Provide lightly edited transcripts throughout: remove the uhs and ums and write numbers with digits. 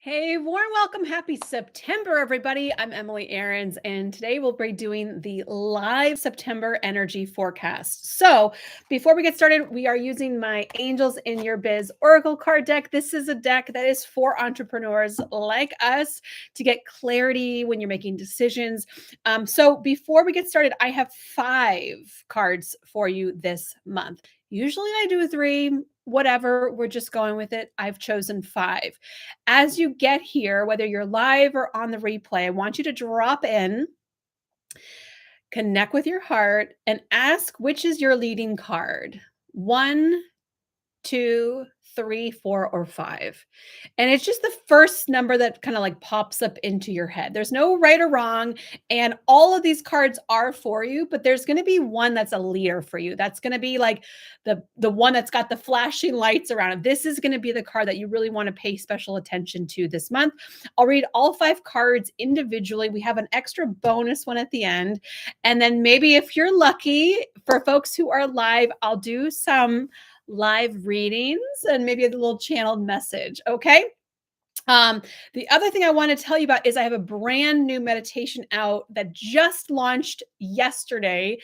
Hey, warm welcome. Happy September, everybody. I'm Emily Aarons, and today we'll be doing the live September energy forecast. So, before we get started, we are using my Angels in Your Biz Oracle card deck. This is a deck that is for entrepreneurs like us to get clarity when you're making decisions. So, before we get started, I have 5 cards for you this month. Usually I do 3, whatever, we're just going with it. I've chosen 5. As you get here, whether you're live or on the replay, I want you to drop in, connect with your heart, and ask which is your leading card. 1, 2, 3, 4, or 5. And it's just the first number that kind of like pops up into your head. There's no right or wrong. And all of these cards are for you, but there's going to be one that's a leader for you. That's going to be like the one that's got the flashing lights around it. This is going to be the card that you really want to pay special attention to this month. I'll read all 5 cards individually. We have an extra bonus one at the end. And then maybe if you're lucky, for folks who are live, I'll do some live readings and maybe a little channeled message. Okay. Um, the other thing I want to tell you about is I have a brand new meditation out that just launched yesterday.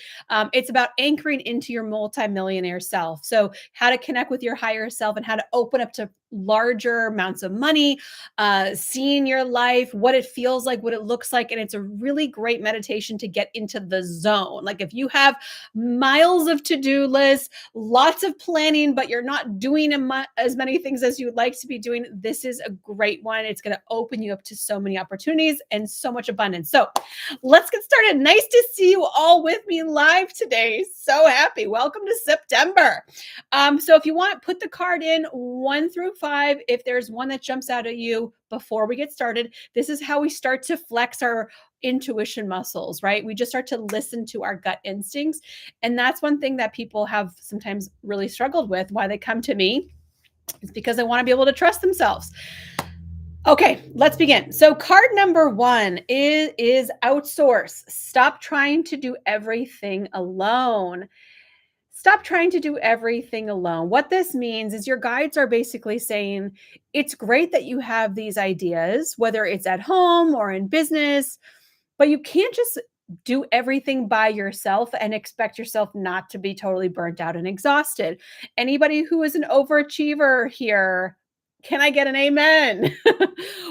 It's about anchoring into your multimillionaire self. So, how to connect with your higher self and how to open up to larger amounts of money, seeing your life, what it feels like, what it looks like. And it's a really great meditation to get into the zone. Like, if you have miles of to do lists, lots of planning, but you're not doing as many things as you would like to be doing, this is a great one. It's going to open you up to so many opportunities and so much abundance. So let's get started. Nice to see you all with me live today. So happy. Welcome to September. So if you want, put the card in 1 through 5. If there's one that jumps out at you before we get started, this is how we start to flex our intuition muscles, right? We just start to listen to our gut instincts. And that's one thing that people have sometimes really struggled with. Why they come to me is because they want to be able to trust themselves. Okay, let's begin. So card number 1 is outsource. Stop trying to do everything alone. Stop trying to do everything alone. What this means is your guides are basically saying it's great that you have these ideas, whether it's at home or in business, but you can't just do everything by yourself and expect yourself not to be totally burnt out and exhausted. Anybody who is an overachiever here, can I get an amen?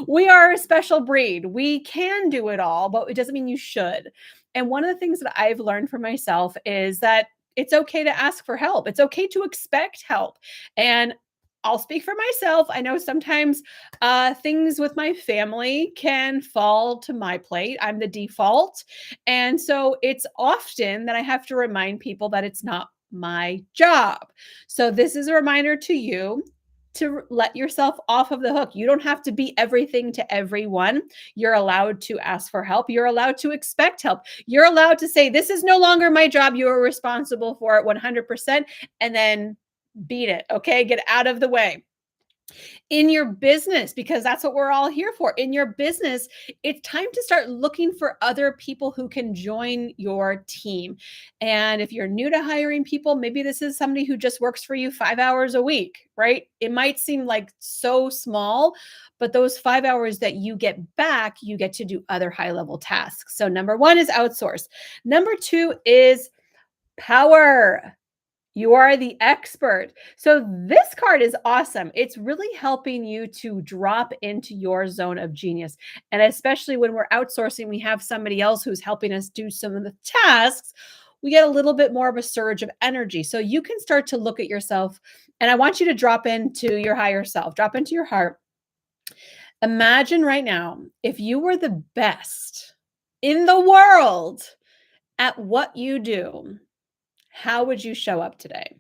We are a special breed. We can do it all, but it doesn't mean you should. And one of the things that I've learned for myself is that it's okay to ask for help. It's okay to expect help. And I'll speak for myself. I know sometimes things with my family can fall to my plate. I'm the default. And so it's often that I have to remind people that it's not my job. So this is a reminder to you to let yourself off of the hook. You don't have to be everything to everyone. You're allowed to ask for help. You're allowed to expect help. You're allowed to say, this is no longer my job. You are responsible for it 100%. And then beat it. Okay. Get out of the way. In your business, because that's what we're all here for. In your business, it's time to start looking for other people who can join your team. And if you're new to hiring people, maybe this is somebody who just works for you 5 hours a week, right? It might seem like so small, but those 5 hours that you get back, you get to do other high level tasks. So, number 1 is outsource. Number 2 is power. You are the expert. So this card is awesome. It's really helping you to drop into your zone of genius. And especially when we're outsourcing, we have somebody else who's helping us do some of the tasks. We get a little bit more of a surge of energy. So you can start to look at yourself. And I want you to drop into your higher self, drop into your heart. Imagine right now if you were the best in the world at what you do, how would you show up today?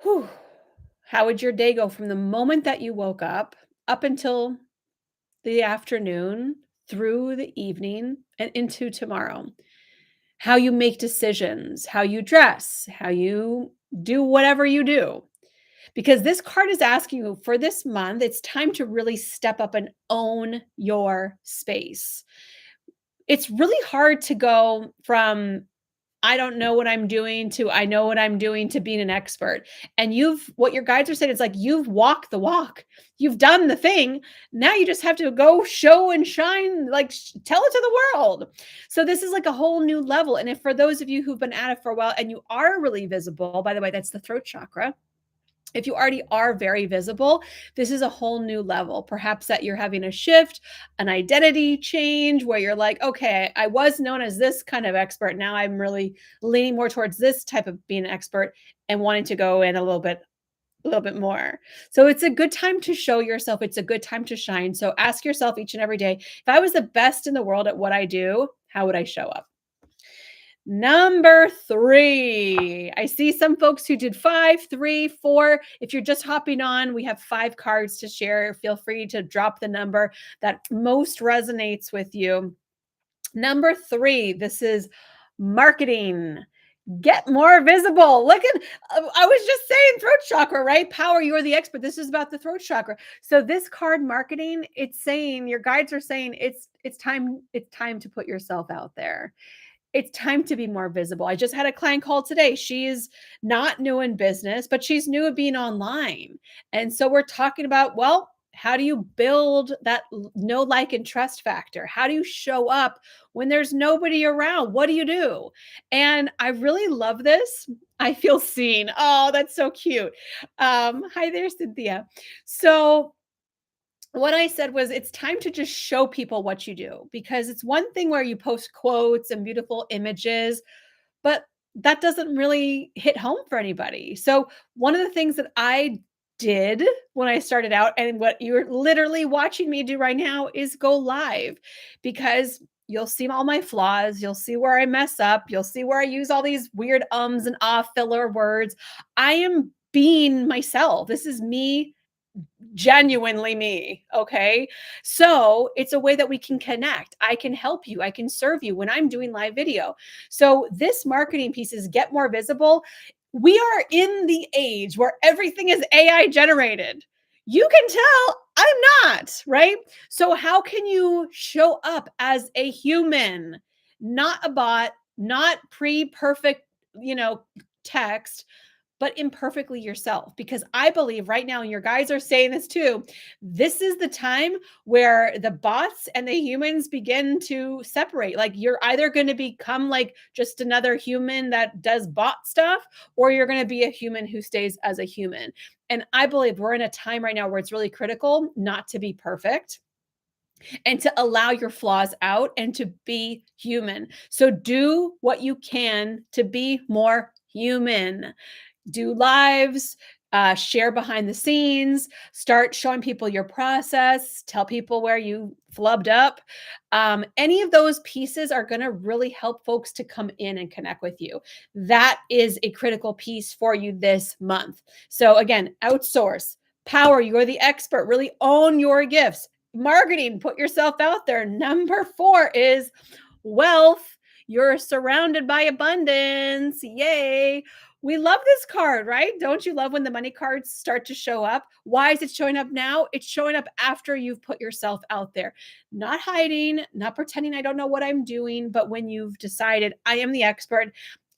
Whew. How would your day go from the moment that you woke up until the afternoon, through the evening, and into tomorrow? How you make decisions, how you dress, how you do whatever you do. Because this card is asking you for this month, it's time to really step up and own your space. It's really hard to go from I don't know what I'm doing to I know what I'm doing to being an expert. And what your guides are saying is like, you've walked the walk. You've done the thing. Now you just have to go show and shine, like tell it to the world. So this is like a whole new level. And if for those of you who've been at it for a while and you are really visible, by the way, that's the throat chakra. If you already are very visible, this is a whole new level. Perhaps that you're having a shift, an identity change where you're like, okay, I was known as this kind of expert. Now I'm really leaning more towards this type of being an expert and wanting to go in a little bit more. So it's a good time to show yourself. It's a good time to shine. So ask yourself each and every day, if I was the best in the world at what I do, how would I show up? Number 3. I see some folks who did 5, 3, 4. If you're just hopping on, we have 5 cards to share. Feel free to drop the number that most resonates with you. Number 3, this is marketing. Get more visible. Look at, I was just saying throat chakra, right? Power, you're the expert. This is about the throat chakra. So this card marketing, it's saying, your guides are saying it's time to put yourself out there. It's time to be more visible. I just had a client call today. She's not new in business, but she's new at being online. And so we're talking about, well, how do you build that know, like, and trust factor? How do you show up when there's nobody around? What do you do? And I really love this. I feel seen. Oh, that's so cute. Hi there, Cynthia. So what I said was it's time to just show people what you do, because it's one thing where you post quotes and beautiful images, but that doesn't really hit home for anybody. So one of the things that I did when I started out, and what you're literally watching me do right now, is go live, because you'll see all my flaws, you'll see where I mess up, you'll see where I use all these weird ums and ah filler words. I am being myself. This is me, genuinely me. Okay. So it's a way that we can connect. I can help you. I can serve you when I'm doing live video. So this marketing piece is get more visible. We are in the age where everything is AI generated. You can tell I'm not, right? So how can you show up as a human, not a bot, not pre-perfect, text, but imperfectly yourself? Because I believe right now, and your guys are saying this too, this is the time where the bots and the humans begin to separate. Like, you're either going to become like just another human that does bot stuff, or you're going to be a human who stays as a human. And I believe we're in a time right now where it's really critical not to be perfect and to allow your flaws out and to be human. So do what you can to be more human. Do lives, share behind the scenes, start showing people your process, tell people where you flubbed up. Any of those pieces are going to really help folks to come in and connect with you. That is a critical piece for you this month. So again, outsource, power, you're the expert, really own your gifts. Marketing, put yourself out there. Number 4 is wealth. You're surrounded by abundance. Yay. We love this card, right? Don't you love when the money cards start to show up? Why is it showing up now? It's showing up after you've put yourself out there, not hiding, not pretending I don't know what I'm doing, but when you've decided I am the expert,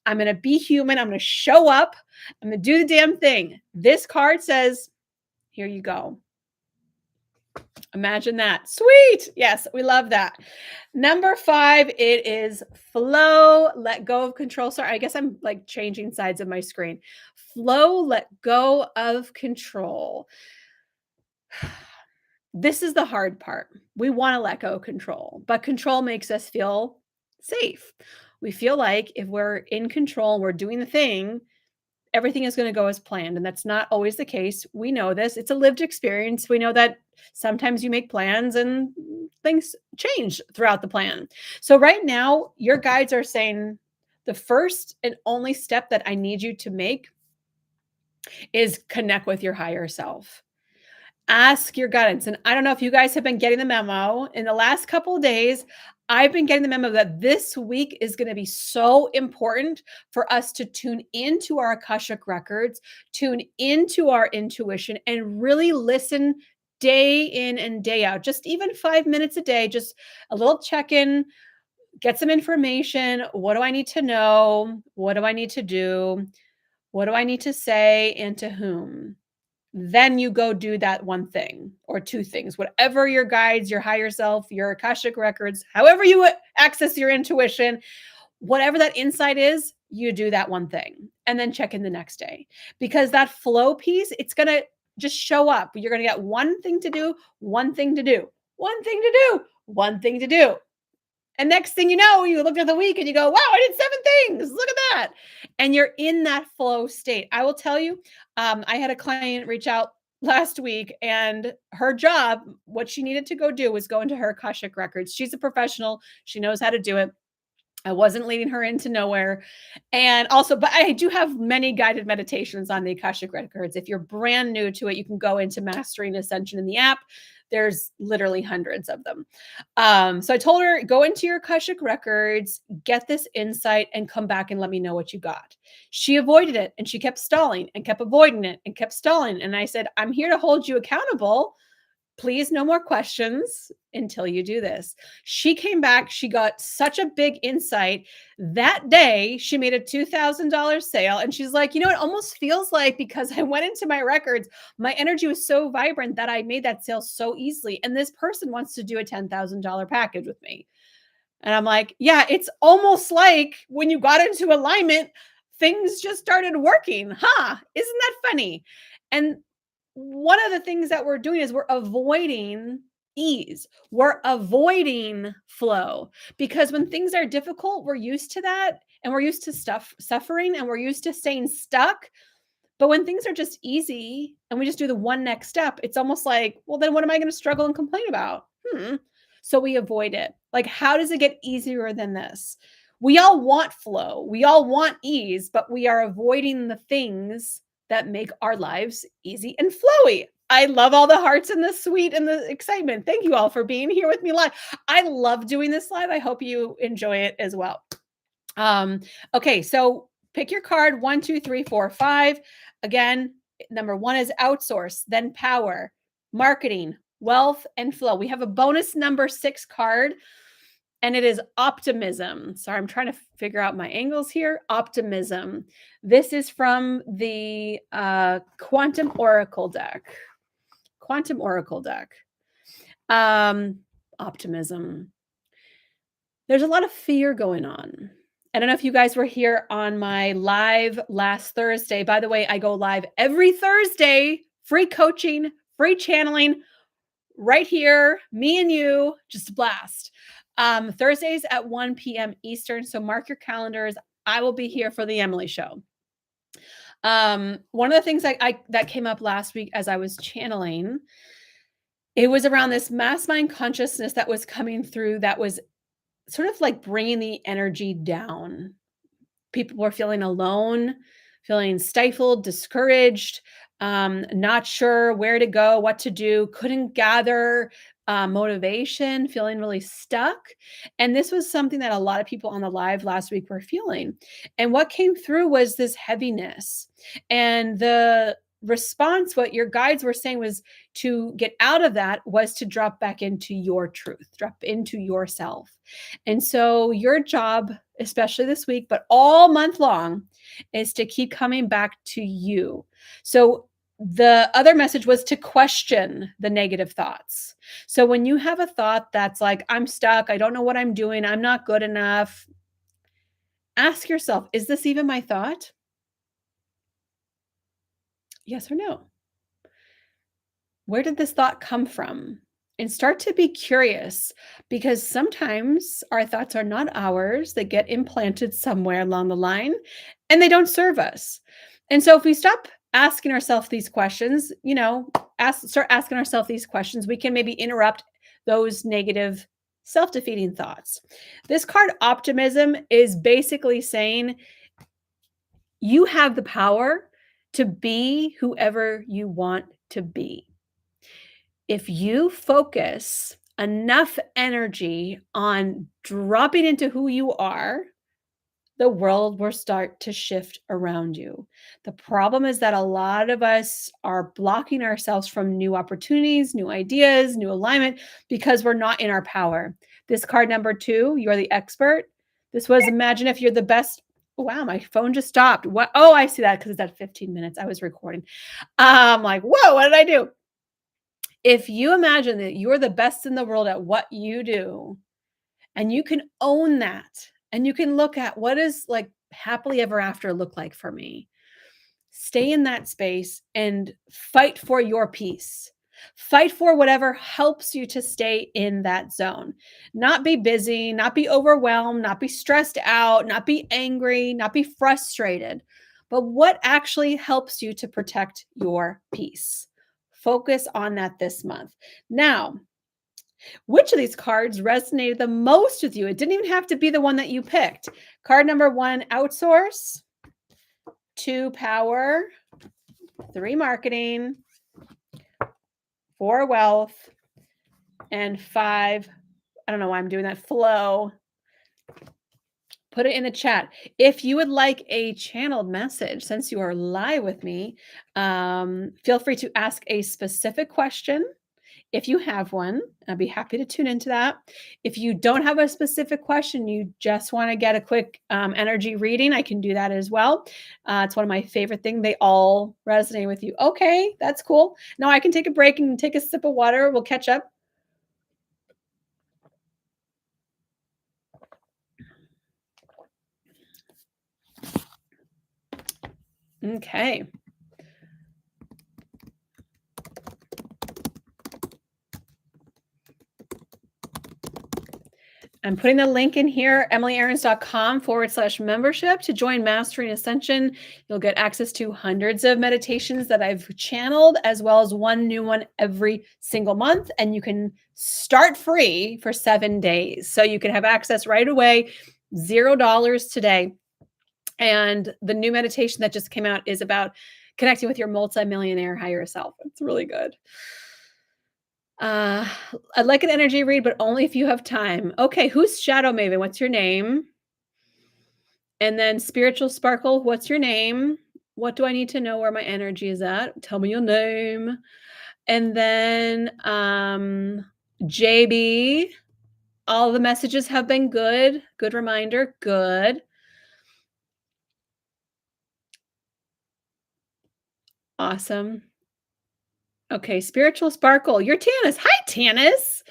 I'm going to be human, I'm going to show up, I'm going to do the damn thing. This card says, here you go. Imagine that. Sweet. Yes, we love that. Number 5, it is flow, let go of control. Sorry, I guess I'm like changing sides of my screen. Flow, let go of control. This is the hard part. We want to let go of control, but control makes us feel safe. We feel like if we're in control, we're doing the thing, everything is going to go as planned. And that's not always the case. We know this. It's a lived experience. We know that sometimes you make plans and things change throughout the plan. So right now, your guides are saying the first and only step that I need you to make is connect with your higher self. Ask your guidance. And I don't know if you guys have been getting the memo in the last couple of days. I've been getting the memo that this week is going to be so important for us to tune into our Akashic records, tune into our intuition, and really listen day in and day out. Just even 5 minutes a day, just a little check in. Get some information. What do I need to know? What do I need to do? What do I need to say and to whom? Then you go do that one thing or two things, whatever your guides, your higher self, your Akashic records, however you access your intuition, whatever that insight is, you do that one thing and then check in the next day. Because that flow piece, it's going to just show up. You're going to get one thing to do, one thing to do, one thing to do, one thing to do. And next thing you know, you look at the week and you go, wow, I did 7 things. Look at that. And you're in that flow state. I will tell you, I had a client reach out last week, and her job, what she needed to go do was go into her Akashic records. She's a professional. She knows how to do it. I wasn't leading her into nowhere. And also, but I do have many guided meditations on the Akashic records. If you're brand new to it, you can go into Mastering Ascension in the app. There's literally hundreds of them. So I told her, go into your Akashic records, get this insight, and come back and let me know what you got. She avoided it, and she kept stalling and kept avoiding it and kept stalling. And I said, I'm here to hold you accountable. Please, no more questions until you do this. She came back. She got such a big insight. That day, she made a $2,000 sale. And she's like, it almost feels like because I went into my records, my energy was so vibrant that I made that sale so easily. And this person wants to do a $10,000 package with me. And I'm like, yeah, it's almost like when you got into alignment, things just started working. Huh? Isn't that funny? And one of the things that we're doing is we're avoiding ease. We're avoiding flow because when things are difficult, we're used to that and we're used to suffering and we're used to staying stuck. But when things are just easy and we just do the one next step, it's almost like, well, then what am I going to struggle and complain about? So we avoid it. Like, how does it get easier than this? We all want flow. We all want ease, but we are avoiding the things that make our lives easy and flowy. I love all the hearts and the sweet and the excitement. Thank you all for being here with me live. I love doing this live. I hope you enjoy it as well. Okay, so pick your card 1, 2, 3, 4, 5. Again, number 1 is outsource, then power, marketing, wealth, and flow. We have a bonus number 6 card, and it is optimism. Sorry, I'm trying to figure out my angles here. Optimism. This is from the Quantum Oracle deck. Quantum Oracle deck. Optimism. There's a lot of fear going on. I don't know if you guys were here on my live last Thursday. By the way, I go live every Thursday, free coaching, free channeling, right here, me and you, just a blast. Thursdays at 1 p.m. Eastern. So mark your calendars. I will be here for the Emily Show. One of the things that came up last week as I was channeling, it was around this mass mind consciousness that was coming through that was sort of like bringing the energy down. People were feeling alone, feeling stifled, discouraged, not sure where to go, what to do, couldn't gather motivation, feeling really stuck. And this was something that a lot of people on the live last week were feeling. And what came through was this heaviness. And the response, what your guides were saying was to get out of that was to drop back into your truth, drop into yourself. And so your job, especially this week, but all month long, is to keep coming back to you. So the other message was to question the negative thoughts. So when you have a thought that's like, I'm stuck, I don't know what I'm doing, I'm not good enough, ask yourself, is this even my thought? Yes or no? Where did this thought come from? And start to be curious because sometimes our thoughts are not ours. They get implanted somewhere along the line and they don't serve us. And so if we stop asking ourselves these questions, start asking ourselves these questions, we can maybe interrupt those negative self-defeating thoughts. This card, optimism, is basically saying you have the power to be whoever you want to be. If you focus enough energy on dropping into who you are, the world will start to shift around you. The problem is that a lot of us are blocking ourselves from new opportunities, new ideas, new alignment because we're not in our power. This card number 2, you're the expert. This was imagine if you're the best. Wow, my phone just stopped. What? Oh, I see that because it's at 15 minutes. I was recording. I'm like, whoa, what did I do? If you imagine that you're the best in the world at what you do, and you can own that, and you can look at what is like happily ever after look like for me. Stay in that space and fight for your peace. Fight for whatever helps you to stay in that zone. Not be busy, not be overwhelmed, not be stressed out, not be angry, not be frustrated, but what actually helps you to protect your peace. Focus on that this month. Now, which of these cards resonated the most with you? It didn't even have to be the one that you picked. Card number 1, outsource. 2, power. 3, marketing. 4, wealth. And 5, I don't know why I'm doing that, flow. Put it in the chat. If you would like a channeled message, since you are live with me, feel free to ask a specific question. If you have one, I'd be happy to tune into that. If you don't have a specific question, you just want to get a quick energy reading, I can do that as well. It's one of my favorite things. They all resonate with you. Okay, that's cool. Now I can take a break and take a sip of water. We'll catch up. Okay. I'm putting the link in here, emilyaarons.com/membership to join Mastering Ascension. You'll get access to hundreds of meditations that I've channeled, as well as one new one every single month. And you can start free for 7 days. So you can have access right away, $0 today. And the new meditation that just came out is about connecting with your multimillionaire higher self. It's really good. I'd like an energy read, but only if you have time. Okay, who's Shadow Maven? What's your name? And then Spiritual Sparkle, what's your name? What do I need to know where my energy is at? Tell me your name. And then JB, all the messages have been good. Good reminder. Good. Awesome. Okay, Spiritual Sparkle. You're Tanis. Hi, Tanis.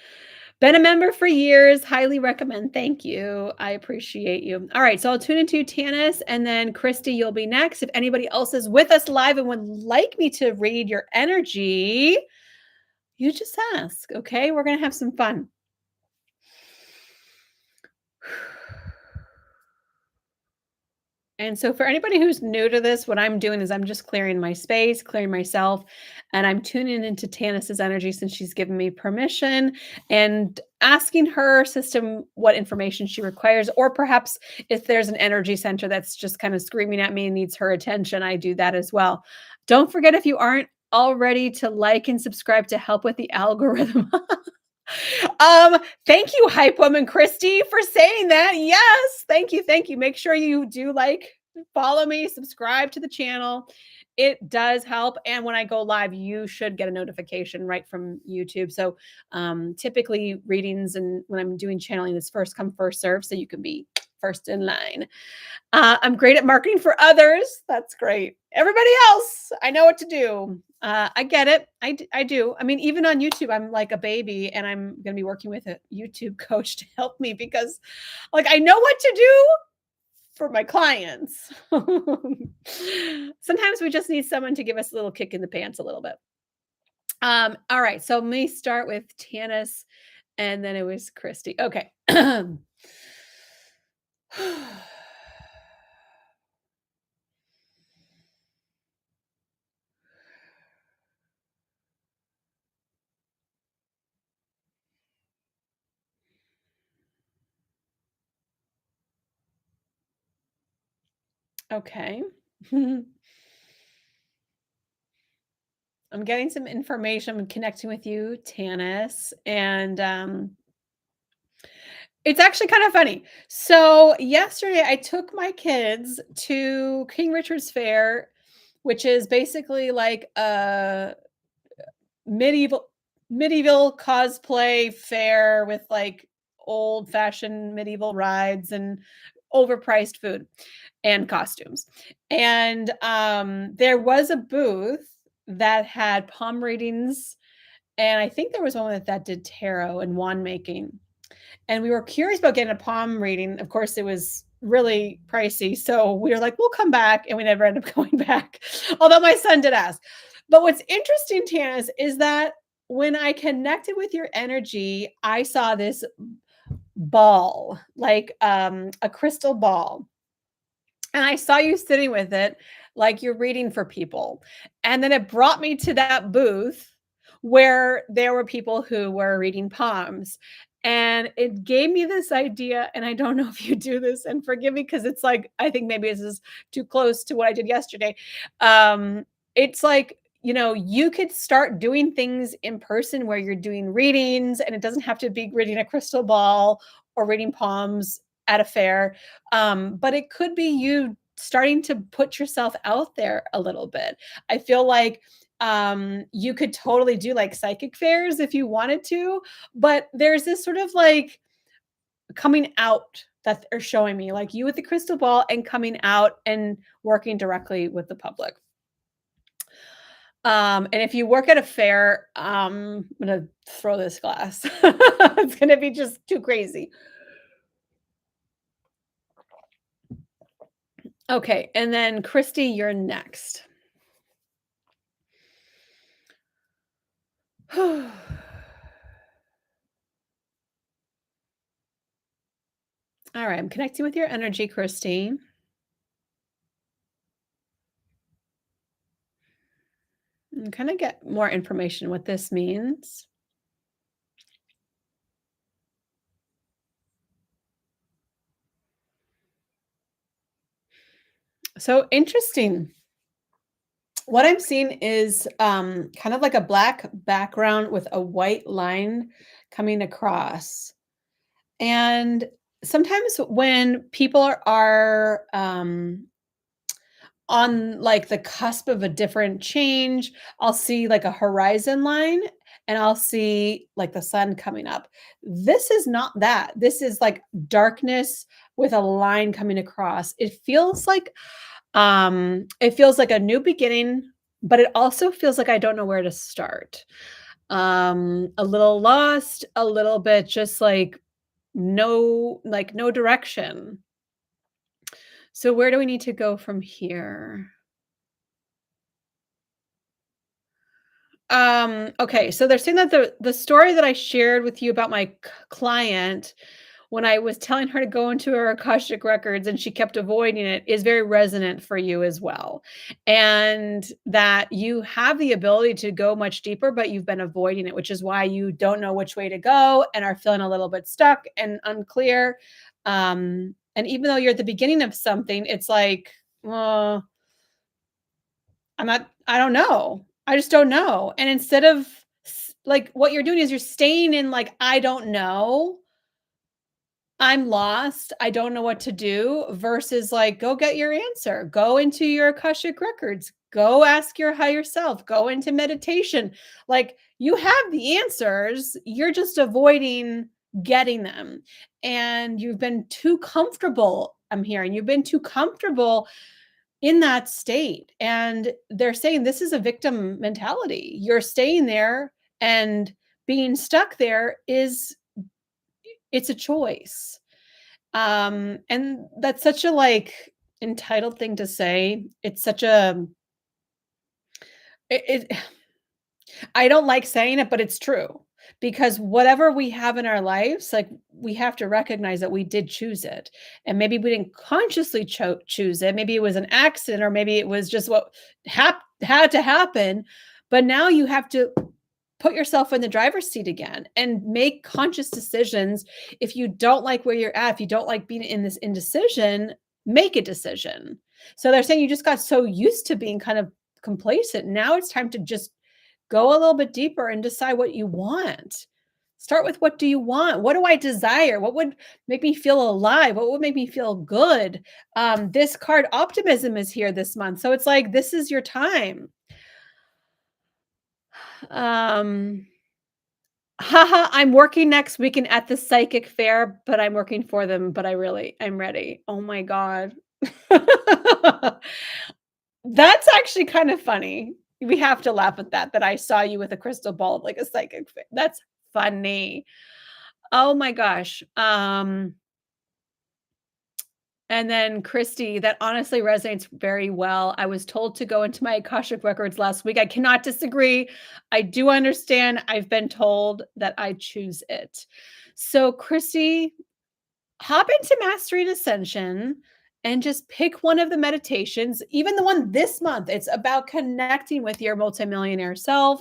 Been a member for years. Highly recommend. Thank you. I appreciate you. All right, so I'll tune into Tanis, and then Christy, you'll be next. If anybody else is with us live and would like me to read your energy, you just ask, okay? We're going to have some fun. And so for anybody who's new to this, what I'm doing is I'm just clearing my space, clearing myself, and I'm tuning into Tanis's energy since she's given me permission and asking her system what information she requires, or perhaps if there's an energy center that's just kind of screaming at me and needs her attention, I do that as well. Don't forget, if you aren't already, to like and subscribe to help with the algorithm. Thank you, Hype Woman Christy, for saying that. Yes, thank you, thank you. Make sure you do follow me, subscribe to the channel. It does help. And when I go live, you should get a notification right from YouTube. So typically readings and when I'm doing channeling, it's first come, first serve. So you can be first in line. I'm great at marketing for others. That's great. Everybody else, I know what to do. I get it. I do. I mean, even on YouTube, I'm like a baby, and I'm going to be working with a YouTube coach to help me because I know what to do for my clients. Sometimes we just need someone to give us a little kick in the pants a little bit. All right. So let me start with Tanis, and then it was Christy. Okay. Okay. I'm getting some information. I'm connecting with you, Tanis, and it's actually kind of funny. So yesterday, I took my kids to King Richard's Fair, which is basically like a medieval cosplay fair with old-fashioned medieval rides and overpriced food and costumes. And, there was a booth that had palm readings, and I think there was one that did tarot and wand making. And we were curious about getting a palm reading. Of course, it was really pricey, so we were like, "We'll come back," and we never ended up going back, although my son did ask. But what's interesting, Tanis, is that when I connected with your energy, I saw this ball, like, a crystal ball, and I saw you sitting with it like you're reading for people, and then it brought me to that booth where there were people who were reading palms, and it gave me this idea, and I don't know if you do this, and forgive me because it's like, I think maybe this is too close to what I did yesterday. It's like, you could start doing things in person where you're doing readings, and it doesn't have to be reading a crystal ball or reading palms at a fair. But it could be you starting to put yourself out there a little bit. I feel like you could totally do like psychic fairs if you wanted to, but there's this sort of like coming out that they're showing me, like you with the crystal ball and coming out and working directly with the public. And if you work at a fair, I'm gonna throw this glass. It's gonna be just too crazy. Okay, and then Christy, you're next. All right, I'm connecting with your energy, Christy. And kind of get more information what this means. So interesting. What I'm seeing is kind of like a black background with a white line coming across. And sometimes when people are on like the cusp of a different change, I'll see like a horizon line and I'll see like the sun coming up. This is not that. This is like darkness with a line coming across. It feels like a new beginning, but it also feels like I don't know where to start. A little lost, a little bit just like no direction. So where do we need to go from here? Okay, so they're saying that the story that I shared with you about my client when I was telling her to go into her Akashic records and she kept avoiding it is very resonant for you as well. And that you have the ability to go much deeper, but you've been avoiding it, which is why you don't know which way to go and are feeling a little bit stuck and unclear. And even though you're at the beginning of something, it's like, well, I don't know. I just don't know. And instead of like what you're doing is you're staying in like, I don't know. I'm lost. I don't know what to do versus like, go get your answer. Go into your Akashic records. Go ask your higher self. Go into meditation. Like you have the answers. You're just avoiding getting them. And you've been too comfortable. I'm hearing you've been too comfortable in that state. And they're saying this is a victim mentality. You're staying there and being stuck there is it's a choice. And that's such a like entitled thing to say. It's such a it I don't like saying it, but it's true. Because whatever we have in our lives, like we have to recognize that we did choose it. And maybe we didn't consciously choose it. Maybe it was an accident or maybe it was just what had to happen. But now you have to put yourself in the driver's seat again and make conscious decisions. If you don't like where you're at, if you don't like being in this indecision, make a decision. So they're saying you just got so used to being kind of complacent. Now it's time to just go a little bit deeper and decide what you want. Start with what do you want? What do I desire? What would make me feel alive? What would make me feel good? This card, optimism, is here this month. So it's like, this is your time. Um, Haha, I'm working next weekend at the psychic fair, but I'm working for them, but I'm ready. Oh my god. That's actually kind of funny. We have to laugh at that, that I saw you with a crystal ball like a psychic that's funny. Oh my gosh. And then Christy, that honestly resonates very well. I was told to go into my Akashic records last week. I cannot disagree. I do understand. I've been told that I choose it. So, Christy, hop into Mastery and Ascension and just pick one of the meditations, even the one this month. It's about connecting with your multimillionaire self.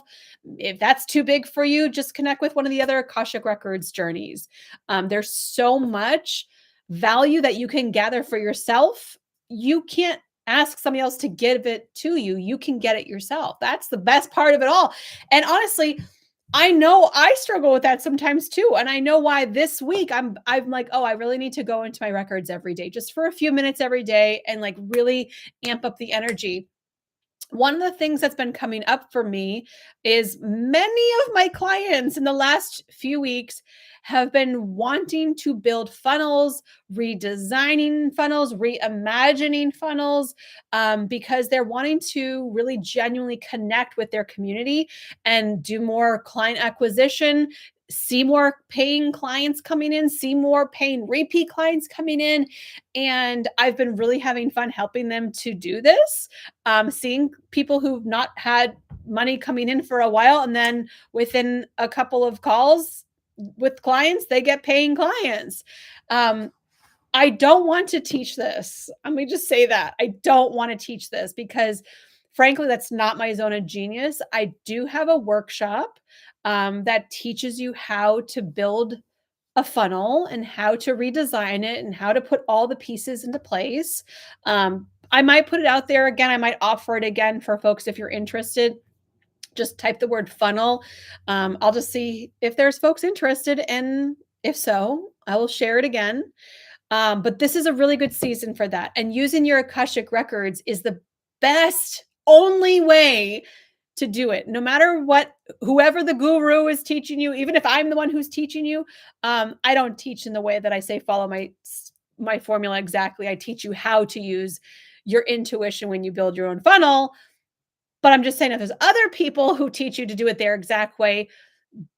If that's too big for you, just connect with one of the other Akashic Records journeys. There's so much value that you can gather for yourself. You can't ask somebody else to give it to you. You can get it yourself. That's the best part of it all. And honestly, I know I struggle with that sometimes too, and I know why this week I'm like, "Oh, I really need to go into my records every day just for a few minutes every day and like really amp up the energy." One of the things that's been coming up for me is many of my clients in the last few weeks have been wanting to build funnels, redesigning funnels, reimagining funnels, because they're wanting to really genuinely connect with their community and do more client acquisition, see more paying clients coming in, see more paying repeat clients coming in. And I've been really having fun helping them to do this, seeing people who've not had money coming in for a while, and then within a couple of calls with clients, they get paying clients. Um, I don't want to teach this. Let me just say that. I don't want to teach this because, frankly, that's not my zone of genius. I do have a workshop that teaches you how to build a funnel and how to redesign it and how to put all the pieces into place. I might put it out there again. I might offer it again for folks if you're interested. Just type the word funnel. I'll just see if there's folks interested. And if so, I will share it again. But this is a really good season for that. And using your Akashic records is the best, only way to do it. No matter what, whoever the guru is teaching you, even if I'm the one who's teaching you, I don't teach in the way that I say follow my formula exactly. I teach you how to use your intuition when you build your own funnel. But I'm just saying, if there's other people who teach you to do it their exact way,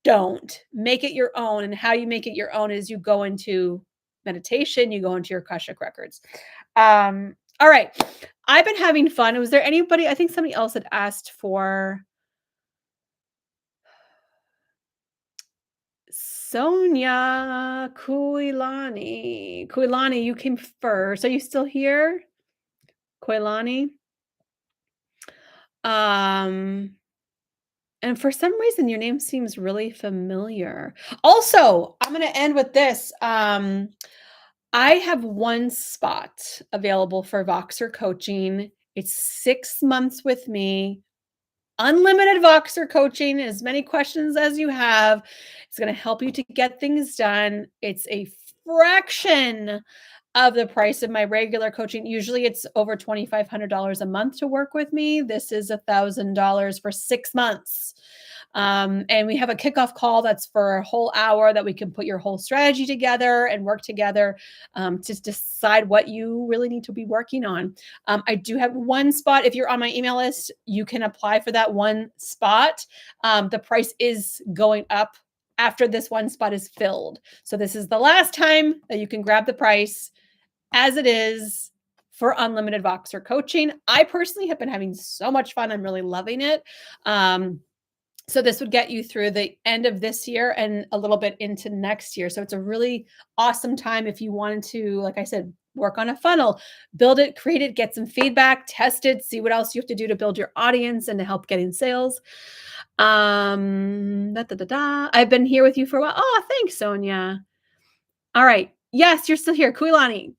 don't make it your own. And how you make it your own is you go into meditation, you go into your Akashic records. All right. I've been having fun. Was there anybody? I think somebody else had asked for Sonia Kuilani. Kuilani, you came first. Are you still here? Kuilani? Um, and for some reason, your name seems really familiar. Also, I'm going to end with this. I have one spot available for Voxer coaching. It's 6 months with me. Unlimited Voxer coaching, as many questions as you have. It's going to help you to get things done. It's a fraction of the price of my regular coaching. Usually it's over $2,500 a month to work with me. This is $1,000 for 6 months. And we have a kickoff call that's for a whole hour that we can put your whole strategy together and work together to decide what you really need to be working on. I do have one spot. If you're on my email list, you can apply for that one spot. The price is going up after this one spot is filled. So this is the last time that you can grab the price as it is for unlimited Voxer coaching. I personally have been having so much fun. I'm really loving it. So this would get you through the end of this year and a little bit into next year. So it's a really awesome time if you wanted to, like I said, work on a funnel, build it, create it, get some feedback, test it, see what else you have to do to build your audience and to help getting sales. I've been here with you for a while. Oh, thanks, Sonia. All right. Yes, you're still here. Kuilani.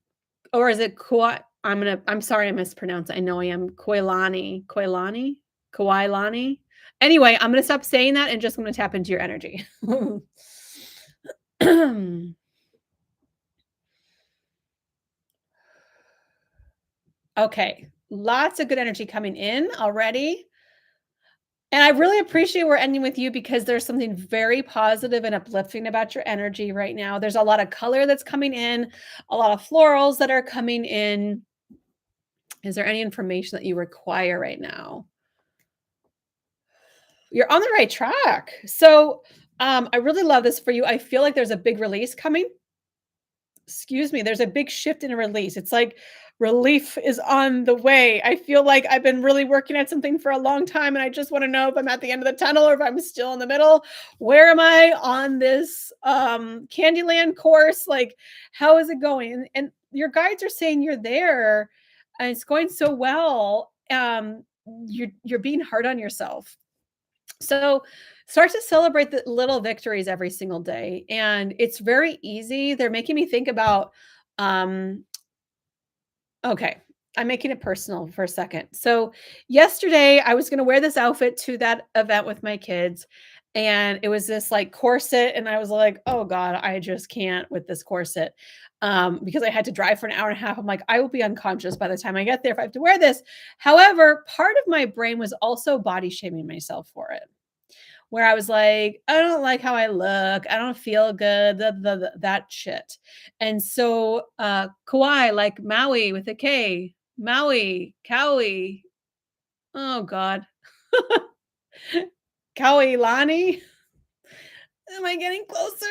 Or is it Koi? I'm sorry I mispronounced it. I know I am. Koilani. Koilani? Koilani? Anyway, I'm gonna stop saying that and just gonna tap into your energy. Okay. Lots of good energy coming in already. And I really appreciate we're ending with you because there's something very positive and uplifting about your energy right now. There's a lot of color that's coming in, a lot of florals that are coming in. Is there any information that you require right now? You're on the right track. So, I really love this for you. I feel like there's a big release coming. Excuse me, there's a big shift in a release. It's like relief is on the way. I feel like I've been really working at something for a long time and I just want to know if I'm at the end of the tunnel or if I'm still in the middle. Where am I on this Candyland course? Like, how is it going? And your guides are saying you're there and it's going so well. You're being hard on yourself. So start to celebrate the little victories every single day. And it's very easy. They're making me think about, um, okay, I'm making it personal for a second. So yesterday I was going to wear this outfit to that event with my kids. And it was this like corset. And I was like, oh God, I just can't with this corset. Because I had to drive for an hour and a half. I'm like, I will be unconscious by the time I get there if I have to wear this. However, part of my brain was also body shaming myself for it where I was like, "I don't like how I look. I don't feel good," that shit. And so, Kauai, like Maui with a K, Maui, Kauai. Oh god. Kauai. Am I getting closer?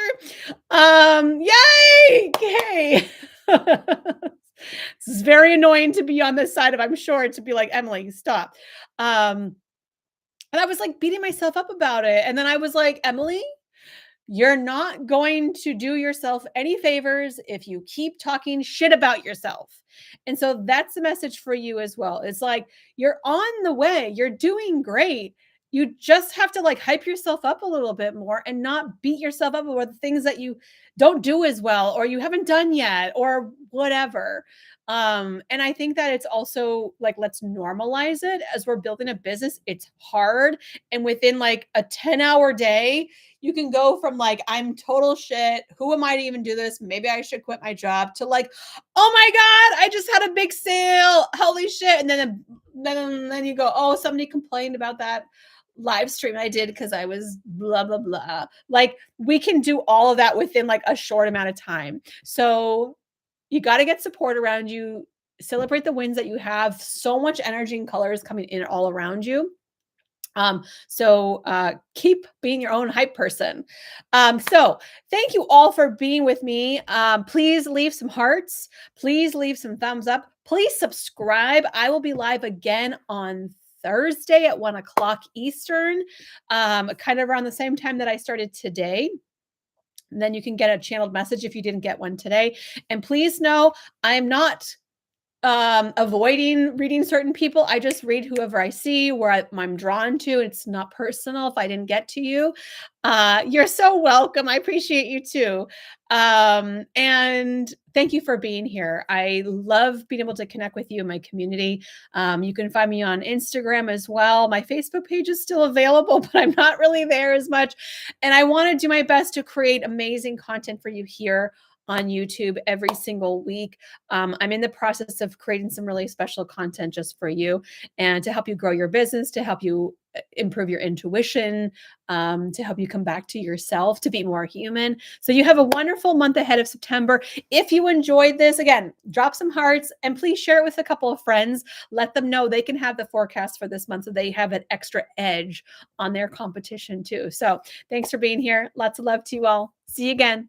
Yay! Okay. This is very annoying to be on this side of, I'm sure, to be like, "Emily, stop." Um, and I was, like, beating myself up about it, and then I was like, "Emily, you're not going to do yourself any favors if you keep talking shit about yourself." And so that's the message for you as well. It's like you're on the way, you're doing great. You just have to like hype yourself up a little bit more and not beat yourself up over the things that you don't do as well or you haven't done yet or whatever. And I think that it's also like let's normalize it as we're building a business. It's hard and within like a 10-hour day, you can go from like, I'm total shit. Who am I to even do this? Maybe I should quit my job to like, oh my God, I just had a big sale. Holy shit. And then you go, oh, somebody complained about that live stream I did because I was blah, blah, blah. Like we can do all of that within like a short amount of time. So you got to get support around you. Celebrate the wins that you have. So much energy and colors coming in all around you. Keep being your own hype person. So thank you all for being with me. Please leave some hearts. Please leave some thumbs up. Please subscribe. I will be live again on Thursday at 1 o'clock Eastern, kind of around the same time that I started today. And then you can get a channeled message if you didn't get one today. And please know I'm not avoiding reading certain people. I just read whoever I see, where I'm drawn to. It's not personal if I didn't get to you. You're so welcome. I appreciate you too. And thank you for being here. I love being able to connect with you in my community. You can find me on Instagram as well. My Facebook page is still available, but I'm not really there as much. And I want to do my best to create amazing content for you here on YouTube every single week. I'm in the process of creating some really special content just for you and to help you grow your business, to help you improve your intuition, to help you come back to yourself, to be more human. So you have a wonderful month ahead of September. If you enjoyed this, again, drop some hearts and please share it with a couple of friends. Let them know they can have the forecast for this month so they have an extra edge on their competition too. So thanks for being here. Lots of love to you all. See you again.